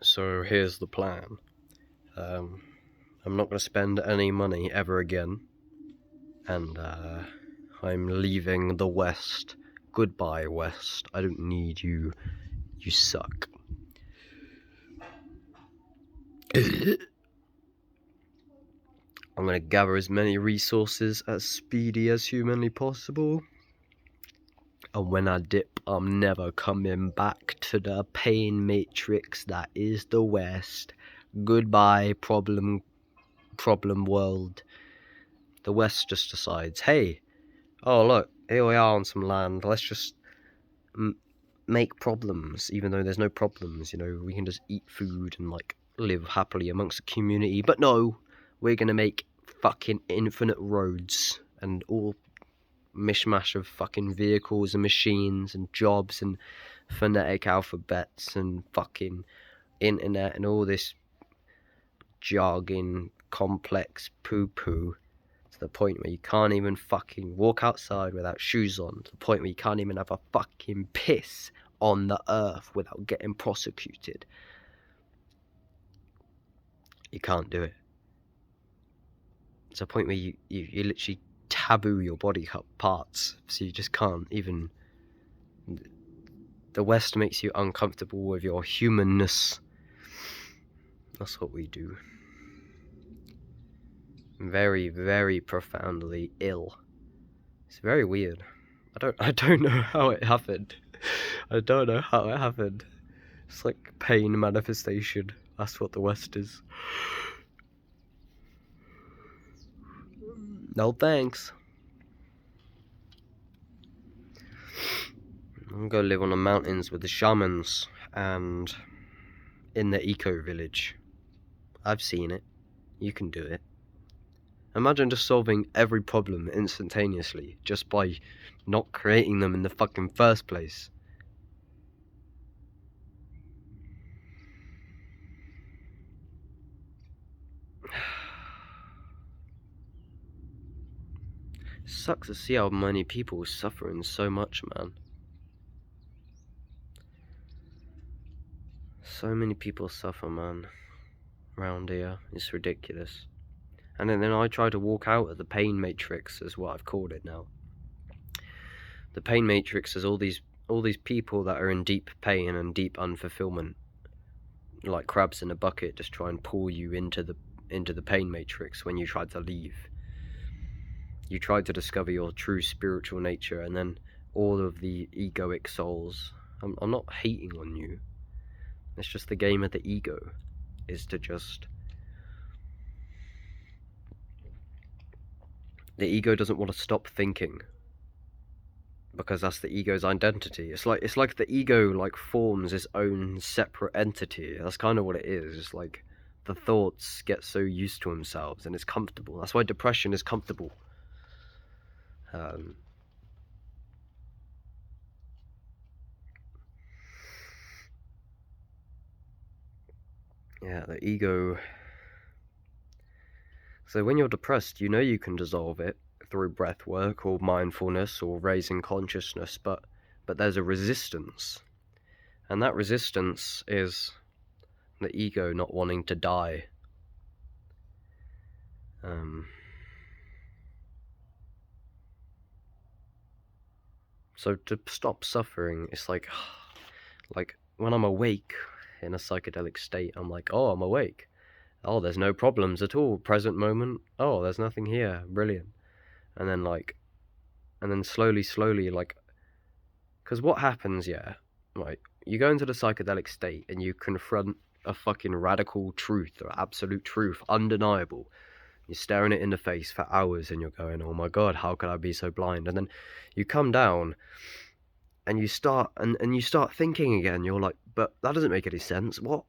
So here's the plan. I'm not going to spend any money ever again. And I'm leaving the West. Goodbye, West. I don't need you. You suck. I'm going to gather as many resources as speedy as humanly possible. And when I dip, I'm never coming back to the pain matrix that is the West. Goodbye, problem world. The West just decides, hey, oh look, here we are on some land. Let's just make problems, even though there's no problems. You know, we can just eat food and like live happily amongst the community. But no, we're gonna make fucking infinite roads and all mishmash of fucking vehicles and machines and jobs and phonetic alphabets and fucking internet and all this jargon complex poo-poo, to the point where you can't even fucking walk outside without shoes on, to the point where you can't even have a fucking piss on the earth without getting prosecuted. You can't do it. It's a point where you literally taboo your body parts, so you just can't even. The West makes you uncomfortable with your humanness. That's what we do. Very, very profoundly ill. It's very weird. I don't know how it happened. I don't know how it happened. It's like pain manifestation. That's what the West is. No thanks. I'm gonna live on the mountains with the shamans and in the eco village. I've seen it. You can do it. Imagine just solving every problem instantaneously just by not creating them in the fucking first place. It sucks to see how many people are suffering so much, man. So many people suffer, man, around here. It's ridiculous. And then I try to walk out of the pain matrix, is what I've called it now. The pain matrix is all these people that are in deep pain and deep unfulfillment, like crabs in a bucket, just try and pull you into the pain matrix when you try to leave. You try to discover your true spiritual nature, and then all of the egoic souls. I'm not hating on you. It's just the game of the ego, is to just. The ego doesn't want to stop thinking, because that's the ego's identity. It's like the ego like forms its own separate entity. That's kind of what it is. It's like the thoughts get so used to themselves and it's comfortable. That's why depression is comfortable. Yeah, the ego. So when you're depressed, you know you can dissolve it through breath work or mindfulness or raising consciousness, but there's a resistance. And that resistance is the ego not wanting to die. So to stop suffering, it's like when I'm awake in a psychedelic state, I'm like, oh, I'm awake. Oh, there's no problems at all. Present moment. Oh, there's nothing here. Brilliant. And then slowly, like, because what happens, yeah, like, you go into the psychedelic state and you confront a fucking radical truth or absolute truth, undeniable. You're staring it in the face for hours and you're going, oh my God, how could I be so blind? And then you come down and you start and you start thinking again. You're like, but that doesn't make any sense. What?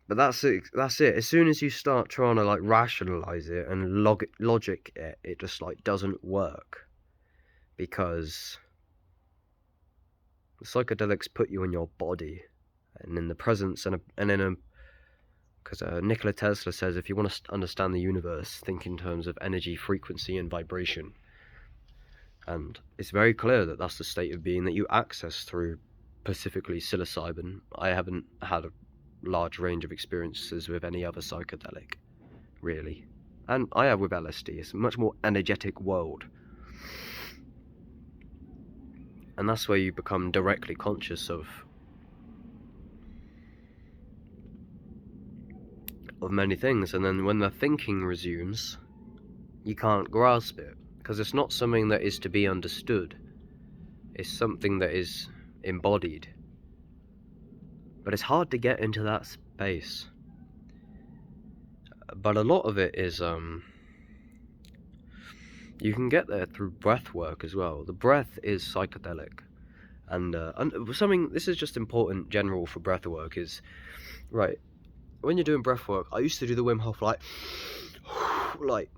But that's it. As soon as you start trying to like rationalize it and logic it, it just like doesn't work, because the psychedelics put you in your body and in the presence and in a. Because Nikola Tesla says, if you want to understand the universe, think in terms of energy, frequency, and vibration. And it's very clear that that's the state of being that you access through specifically psilocybin. I haven't had a large range of experiences with any other psychedelic, really. And I have with LSD. It's a much more energetic world. And that's where you become directly conscious of many things. And then when the thinking resumes, you can't grasp it, because it's not something that is to be understood. It's something that is embodied. But it's hard to get into that space. But a lot of it is, you can get there through breath work as well. The breath is psychedelic. And something, this is just important general for breath work is, right, when you're doing breath work, I used to do the Wim Hof like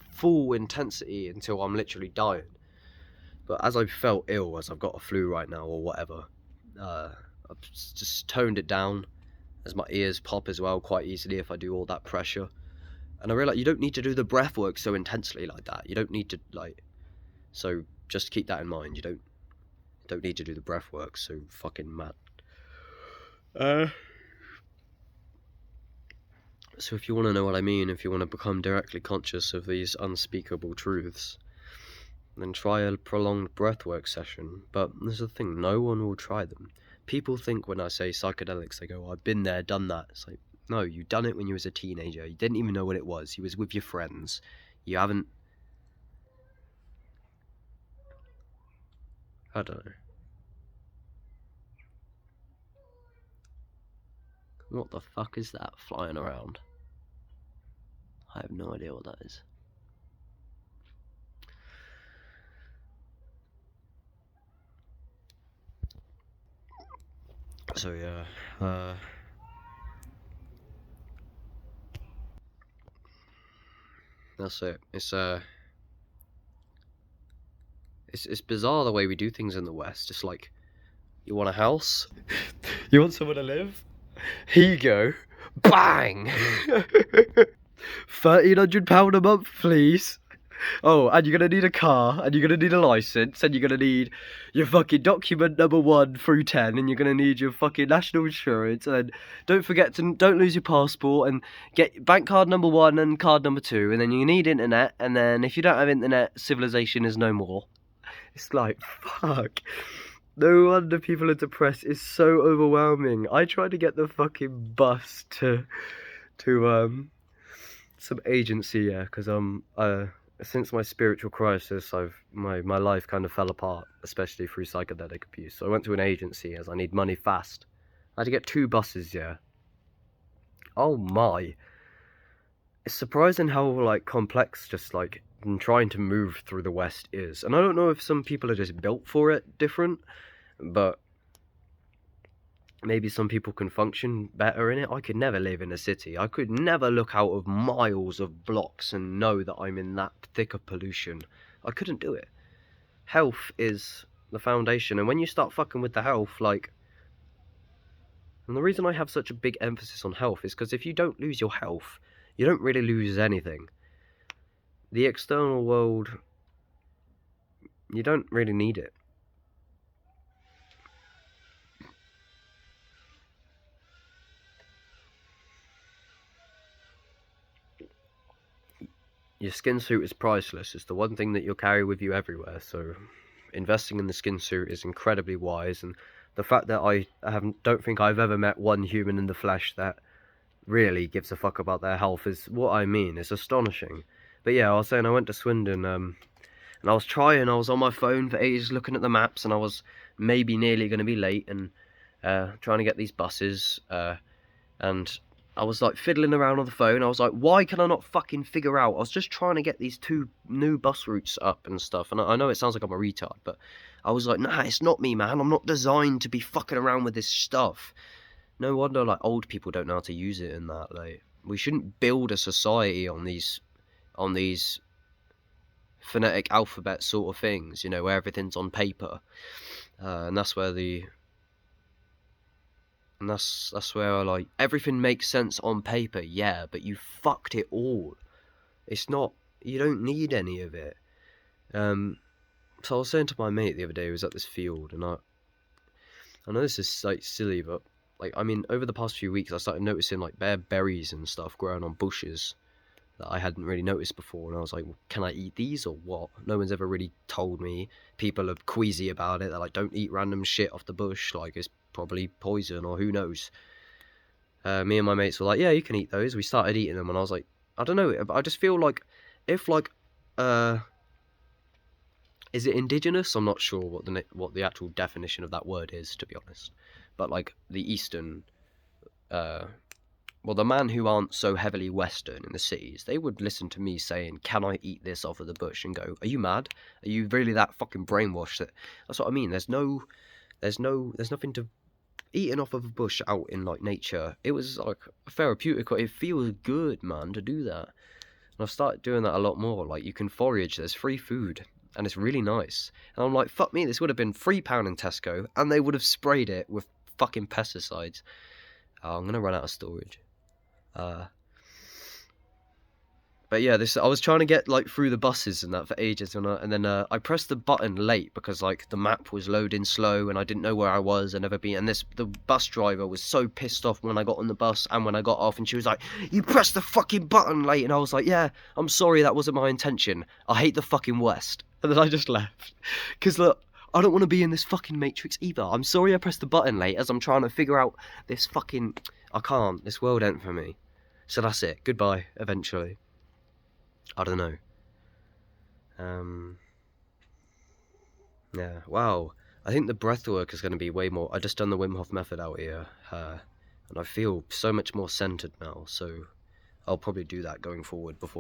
full intensity until I'm literally dying. But as I've felt ill, as I've got a flu right now or whatever, I've just toned it down, as my ears pop as well quite easily if I do all that pressure. And I realize you don't need to do the breath work so intensely like that. You don't need to, so just keep that in mind. You don't need to do the breath work so fucking mad. So if you want to know what I mean, if you want to become directly conscious of these unspeakable truths, then try a prolonged breathwork session. But there's the thing, no one will try them. People think when I say psychedelics, they go, I've been there, done that. It's like, no, you done it when you was a teenager. You didn't even know what it was. You was with your friends. You haven't... I don't know. What the fuck is that flying around? I have no idea what that is. So yeah, that's it. It's bizarre the way we do things in the West. It's like, you want a house? You want somewhere to live? Here you go. Bang! £1,300 a month, please. Oh, and you're gonna need a car, and you're gonna need a license, and you're gonna need your fucking document number 1 through 10, and you're gonna need your fucking national insurance, and don't forget to don't lose your passport, and get bank card number 1 and card number 2, and then you need internet, and then if you don't have internet, civilization is no more. It's like, fuck. No wonder people are depressed. It's so overwhelming. I tried to get the fucking bus to some agency, yeah, because since my spiritual crisis, my life kind of fell apart, especially through psychedelic abuse. So I went to an agency as I need money fast. I had to get 2 buses, yeah. Oh my. It's surprising how complex just trying to move through the West is. And I don't know if some people are just built for it different, but maybe some people can function better in it. I could never live in a city. I could never look out of miles of blocks and know that I'm in that thick of pollution. I couldn't do it. Health is the foundation, and when you start fucking with the health, and the reason I have such a big emphasis on health is because if you don't lose your health, you don't really lose anything. The external world, you don't really need it. Your skin suit is priceless. It's the one thing that you'll carry with you everywhere. So investing in the skin suit is incredibly wise. And the fact that I don't think I've ever met one human in the flesh that really gives a fuck about their health is what I mean. It's astonishing. But yeah, I was saying I went to Swindon, and I was on my phone for ages looking at the maps, and I was maybe nearly going to be late, and trying to get these buses, and I was fiddling around on the phone. I was like, why can I not fucking figure out? I was just trying to get these 2 new bus routes up and stuff. And I know it sounds like I'm a retard, but I was like, nah, it's not me, man. I'm not designed to be fucking around with this stuff. No wonder old people don't know how to use it and that. We shouldn't build a society on these phonetic alphabet sort of things, where everything's on paper. And that's where that's where everything makes sense on paper, yeah, but you fucked it all. It's not, you don't need any of it. So I was saying to my mate the other day, who was at this field, and I know this is like silly, but like I mean, over the past few weeks, I started noticing like bare berries and stuff growing on bushes that I hadn't really noticed before, and I was like, well, can I eat these or what? No one's ever really told me. People are queasy about it. They're like, don't eat random shit off the bush, like it's probably poison or who knows. Me and my mates were like, yeah, you can eat those. We started eating them, and I was like, I don't know. I just feel like if like is it indigenous? I'm not sure what the actual definition of that word is, to be honest. But like the eastern, well, the man who aren't so heavily Western in the cities, they would listen to me saying, "Can I eat this off of the bush?" and go, "Are you mad? Are you really that fucking brainwashed?" That's what I mean. There's nothing to eating off of a bush out in like nature. It was like therapeutic. It feels good, man, to do that. And I've started doing that a lot more. Like you can forage. There's free food. And it's really nice. And I'm like, fuck me, this would have been £3 in Tesco, and they would have sprayed it with fucking pesticides. Oh, I'm gonna run out of storage. But yeah, I was trying to get like through the buses and that for ages, and then I pressed the button late because like the map was loading slow and I didn't know where I was and never been. And the bus driver was so pissed off when I got on the bus and when I got off, and she was like, "You pressed the fucking button late," and I was like, "Yeah, I'm sorry, that wasn't my intention. I hate the fucking West." And then I just left, cause look, I don't want to be in this fucking Matrix either. I'm sorry I pressed the button late as I'm trying to figure out this fucking. I can't. This world ain't for me. So that's it. Goodbye. Eventually. I don't know. Yeah, wow. I think the breath work is going to be way more. I just done the Wim Hof method out here, and I feel so much more centered now, so I'll probably do that going forward before.